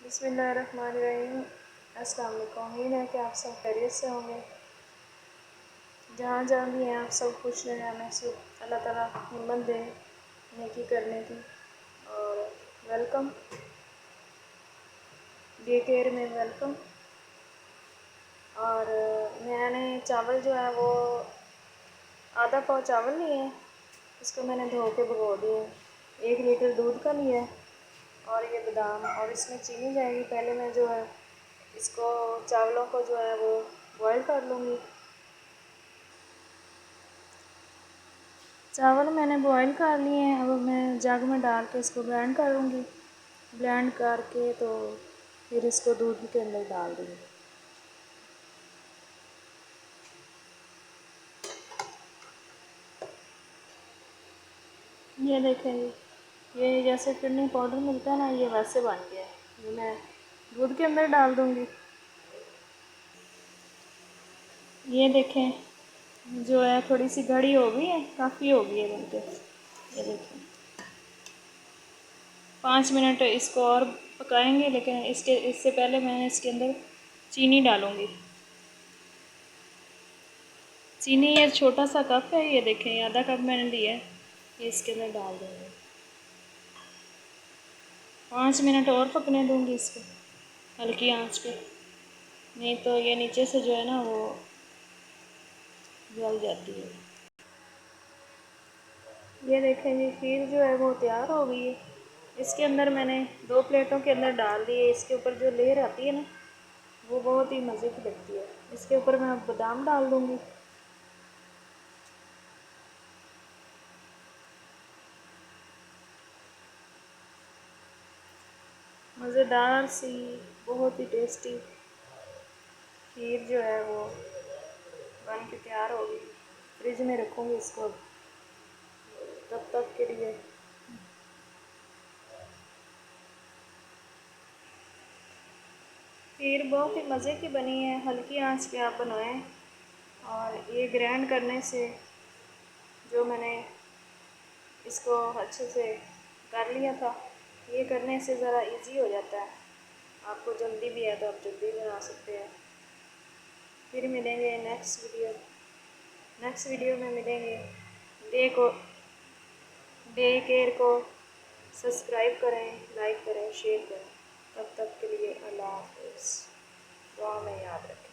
बिस्मिल्लाहिर्रहमानिर्रहीम। अस्सलाम वालेकुम। उम्मीद है कि आप सब खैरियत से होंगे। जहाँ जहाँ भी हैं आप सब खुश रहें, हमें सब अल्लाह ताला हिम्मत दे नेकी करने की। और वेलकम डे केयर में वेलकम। और मैंने चावल जो है वो आधा पाव चावल लिए हैं, इसको मैंने धो के भिगो दिए। 1 लीटर दूध का लिया है और ये बादाम, और इसमें चीनी जाएगी। पहले मैं जो है इसको चावलों को जो है वो बॉईल कर लूँगी। चावल मैंने बॉईल कर लिए हैं, अब मैं जग में डाल के इसको ब्लेंड करूँगी। ब्लेंड करके तो फिर इसको दूध के अंदर डाल दूँगी। ये देखेंगे, ये जैसे फिरनी पाउडर मिलता है ना, ये वैसे बन गया है। ये मैं दूध के अंदर डाल दूँगी। ये देखें जो है थोड़ी सी गाढ़ी हो गई है, काफ़ी हो गई है बनके। ये देखें 5 मिनट इसको और पकाएंगे, लेकिन इससे पहले मैं इसके अंदर चीनी डालूँगी। चीनी ये छोटा सा कप है, ये देखें आधा कप मैंने लिया है, ये इसके अंदर डाल दूँगी। 5 मिनट और पकने दूँगी इसको हल्की आंच पे, नहीं तो ये नीचे से जो है ना वो जल जाती है। ये देखें जी, खीर जो है वो तैयार हो गई है। इसके अंदर मैंने 2 प्लेटों के अंदर डाल दिए। इसके ऊपर जो लेयर आती है ना, वो बहुत ही मज़े की लगती है। इसके ऊपर मैं बादाम डाल दूँगी। मज़ेदार सी बहुत ही टेस्टी खीर जो है वो बन के तैयार होगी। फ्रिज में रखूँगी इसको तब तक के लिए। खीर बहुत ही मज़े की बनी है, हल्की आंच पे आप बनाएं। और ये ग्राइंड करने से जो मैंने इसको अच्छे से कर लिया था, ये करने से ज़रा इजी हो जाता है। आपको जल्दी भी है तो आप जल्दी बना सकते हैं। फिर मिलेंगे नेक्स्ट वीडियो में मिलेंगे। डे केयर को सब्सक्राइब करें, लाइक करें, शेयर करें। तब तक के लिए अल्लाह हाफ़िज़। दुआ में याद रखें।